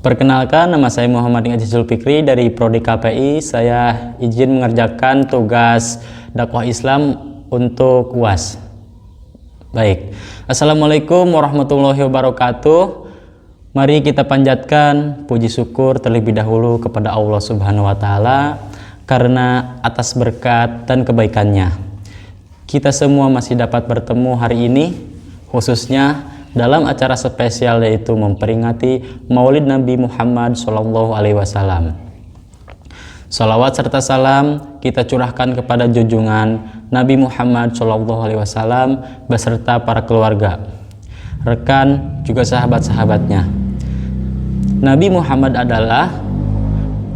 Perkenalkan, nama saya Muhammad Ingat Zulfikri dari Prodi KPI. Saya izin mengerjakan tugas dakwah Islam untuk UAS. Baik, Assalamualaikum warahmatullahi wabarakatuh. Mari kita panjatkan puji syukur terlebih dahulu kepada Allah Subhanahu wa Ta'ala karena atas berkat dan kebaikannya kita semua masih dapat bertemu hari ini, khususnya dalam acara spesial yaitu memperingati Maulid Nabi Muhammad SAW. Salawat serta salam kita curahkan kepada junjungan Nabi Muhammad SAW beserta para keluarga, rekan, juga sahabat-sahabatnya. Nabi Muhammad adalah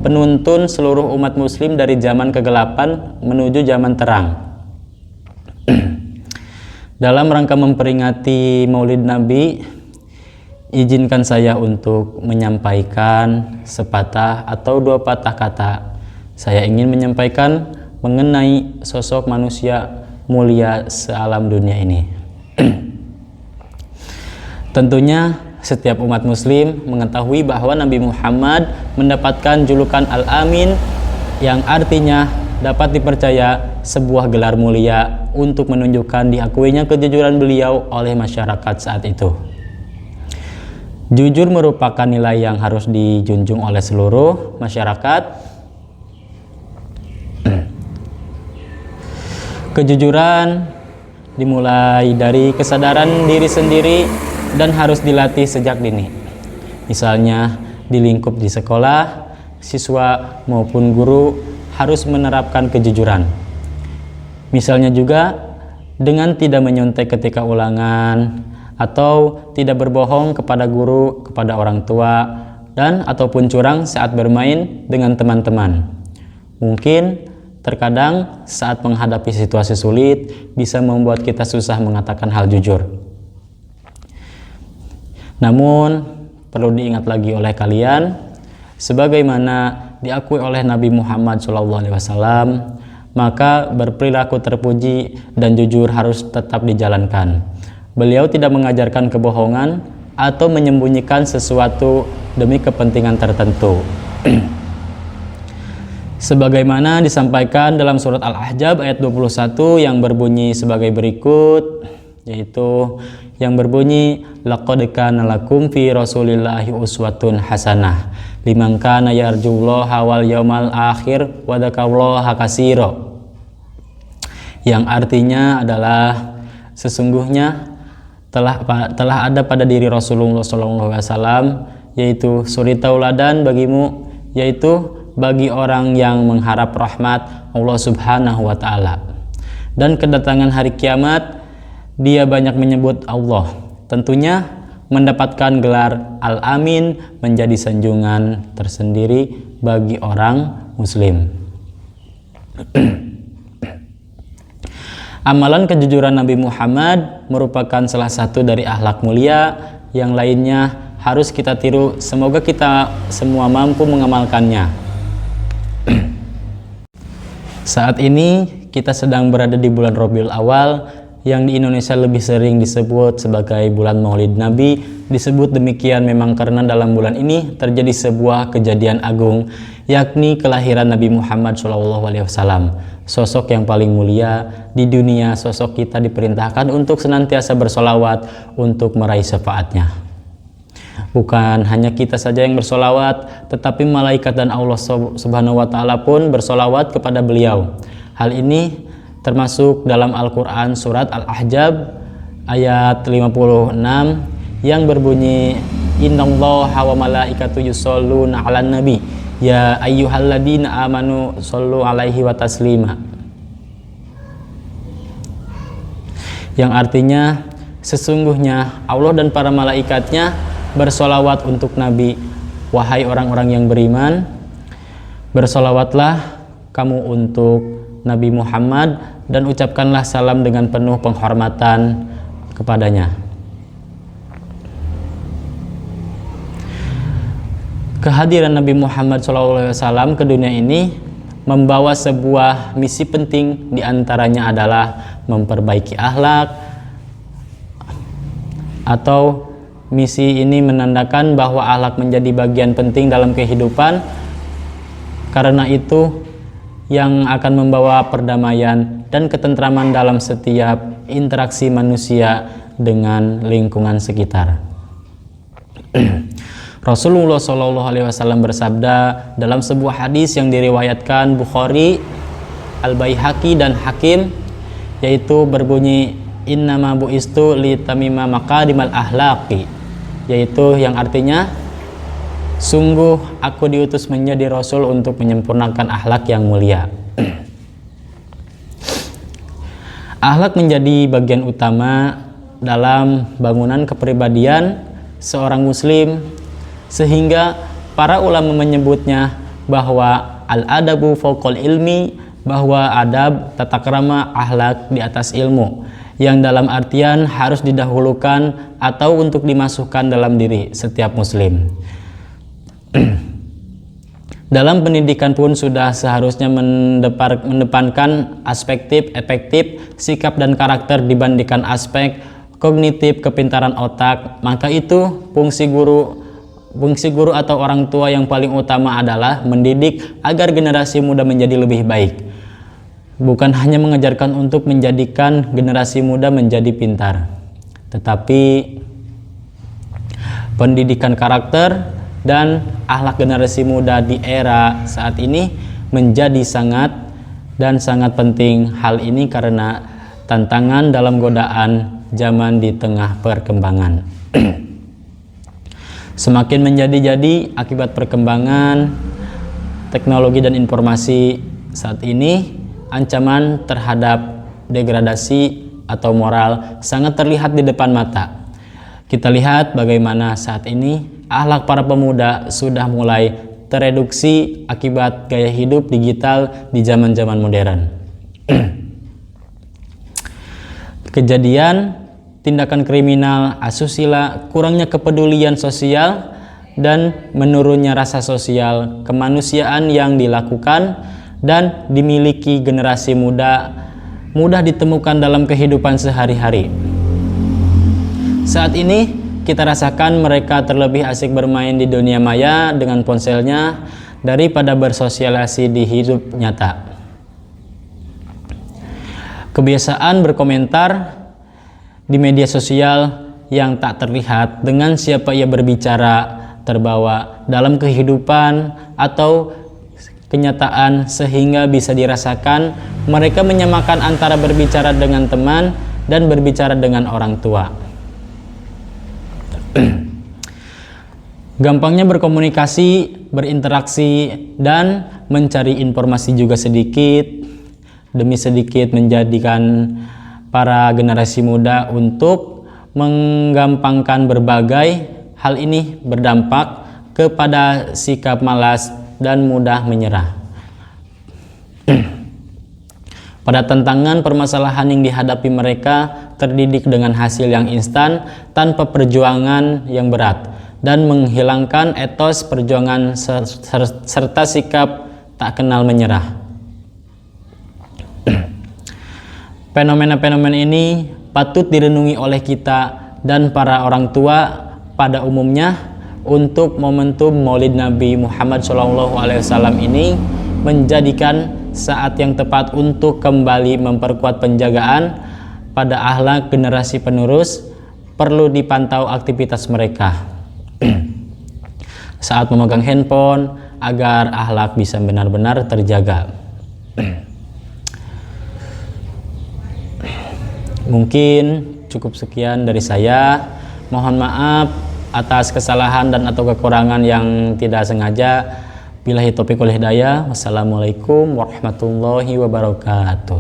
penuntun seluruh umat muslim dari zaman kegelapan menuju zaman terang. Dalam rangka memperingati Maulid Nabi, izinkan saya untuk menyampaikan sepatah atau dua patah kata. Saya ingin menyampaikan mengenai sosok manusia mulia sealam dunia ini. Tentunya setiap umat muslim mengetahui bahwa Nabi Muhammad mendapatkan julukan Al-Amin, yang artinya dapat dipercaya, sebuah gelar mulia untuk menunjukkan diakuinya kejujuran beliau oleh masyarakat saat itu. Jujur merupakan nilai yang harus dijunjung oleh seluruh masyarakat. Kejujuran dimulai dari kesadaran diri sendiri dan harus dilatih sejak dini. Misalnya di lingkup di sekolah, siswa maupun guru harus menerapkan kejujuran. Misalnya juga dengan tidak menyontek ketika ulangan, atau tidak berbohong kepada guru, kepada orang tua, dan ataupun curang saat bermain dengan teman-teman. Mungkin terkadang saat menghadapi situasi sulit bisa membuat kita susah mengatakan hal jujur. Namun perlu diingat lagi oleh kalian, sebagaimana diakui oleh Nabi Muhammad SAW, maka berperilaku terpuji dan jujur harus tetap dijalankan. Beliau tidak mengajarkan kebohongan atau menyembunyikan sesuatu demi kepentingan tertentu. Sebagaimana disampaikan dalam surat Al-Ahzab ayat 21 yang berbunyi sebagai berikut, yaitu yang berbunyi, laqad kana lakum fi rasulillahi uswatun hasanah liman kana yarjullaha wal yaumal akhir wa dzakarallaha katsira. Yang artinya adalah sesungguhnya telah ada pada diri Rasulullah SAW, yaitu suri tauladan bagimu, yaitu bagi orang yang mengharap rahmat Allah Subhanahu wa Ta'ala. Dan kedatangan hari kiamat, dia banyak menyebut Allah. Tentunya mendapatkan gelar Al-Amin menjadi sanjungan tersendiri bagi orang muslim. Amalan kejujuran Nabi Muhammad merupakan salah satu dari akhlak mulia yang lainnya harus kita tiru. Semoga kita semua mampu mengamalkannya. Saat ini kita sedang berada di bulan Rabiul Awal, yang di Indonesia lebih sering disebut sebagai bulan Maulid Nabi. Disebut demikian memang karena dalam bulan ini terjadi sebuah kejadian agung, yakni kelahiran Nabi Muhammad SAW, sosok yang paling mulia di dunia. Sosok kita diperintahkan untuk senantiasa bersolawat untuk meraih syafaatnya. Bukan hanya kita saja yang bersolawat, tetapi malaikat dan Allah Subhanahu wa Ta'ala pun bersolawat kepada beliau. Hal ini termasuk dalam Al-Quran surat Al-Ahzab ayat 56 yang berbunyi, innallaha wa malaikatu yusholluna 'alan nabi ya ayyuhalladzina amanu shollu 'alaihi wa taslima. Yang artinya sesungguhnya Allah dan para malaikatnya bersolawat untuk Nabi. Wahai orang-orang yang beriman, bersolawatlah kamu untuk Nabi Muhammad dan ucapkanlah salam dengan penuh penghormatan kepadanya. Kehadiran Nabi Muhammad SAW ke dunia ini membawa sebuah misi penting, diantaranya adalah memperbaiki akhlak atau Misi ini menandakan bahwa akhlak menjadi bagian penting dalam kehidupan, karena itu yang akan membawa perdamaian dan ketentraman dalam setiap interaksi manusia dengan lingkungan sekitar. Rasulullah SAW bersabda dalam sebuah hadis yang diriwayatkan Bukhari, Al-Baihaqi dan Hakim, yaitu berbunyi innama bu'istu li tamima maqadimal ahlaqi, yaitu yang artinya sungguh aku diutus menjadi rasul untuk menyempurnakan akhlak yang mulia. Akhlak menjadi bagian utama dalam bangunan kepribadian seorang muslim, sehingga para ulama menyebutnya bahwa al-adabu fawqal ilmi, bahwa adab, tata krama, akhlak di atas ilmu, yang dalam artian harus didahulukan atau untuk dimasukkan dalam diri setiap muslim. Dalam pendidikan pun sudah seharusnya mendepankan aspek efektif, sikap dan karakter dibandingkan aspek kognitif, kepintaran otak. Maka itu fungsi guru atau orang tua yang paling utama adalah mendidik agar generasi muda menjadi lebih baik, bukan hanya mengajarkan untuk menjadikan generasi muda menjadi pintar, tetapi pendidikan karakter dan akhlak generasi muda di era saat ini menjadi sangat penting. Hal ini karena tantangan dalam godaan zaman di tengah perkembangan. Semakin menjadi-jadi akibat perkembangan teknologi dan informasi saat ini, ancaman terhadap degradasi atau moral sangat terlihat di depan mata. Kita lihat bagaimana saat ini akhlak para pemuda sudah mulai tereduksi akibat gaya hidup digital di zaman-zaman modern. Kejadian tindakan kriminal, asusila, kurangnya kepedulian sosial, dan menurunnya rasa sosial kemanusiaan yang dilakukan dan dimiliki generasi muda mudah ditemukan dalam kehidupan sehari-hari. Saat ini kita rasakan mereka terlebih asik bermain di dunia maya dengan ponselnya daripada bersosialisasi di hidup nyata. Kebiasaan berkomentar di media sosial yang tak terlihat dengan siapa ia berbicara terbawa dalam kehidupan atau kenyataan, sehingga bisa dirasakan mereka menyamakan antara berbicara dengan teman dan berbicara dengan orang tua. Gampangnya berkomunikasi, berinteraksi, dan mencari informasi juga sedikit demi sedikit menjadikan para generasi muda untuk menggampangkan berbagai hal. Ini berdampak kepada sikap malas dan mudah menyerah pada tantangan permasalahan yang dihadapi. Mereka terdidik dengan hasil yang instan tanpa perjuangan yang berat dan menghilangkan etos perjuangan serta sikap tak kenal menyerah. Fenomena-fenomena ini patut direnungi oleh kita dan para orang tua pada umumnya untuk momentum Maulid Nabi Muhammad SAW ini menjadikan saat yang tepat untuk kembali memperkuat penjagaan pada akhlak generasi penerus. Perlu dipantau aktivitas mereka saat memegang handphone agar akhlak bisa benar-benar terjaga. Mungkin cukup sekian dari saya. Mohon maaf atas kesalahan dan atau kekurangan yang tidak sengaja. Billahi taufiq wal hidayah. Wassalamualaikum warahmatullahi wabarakatuh.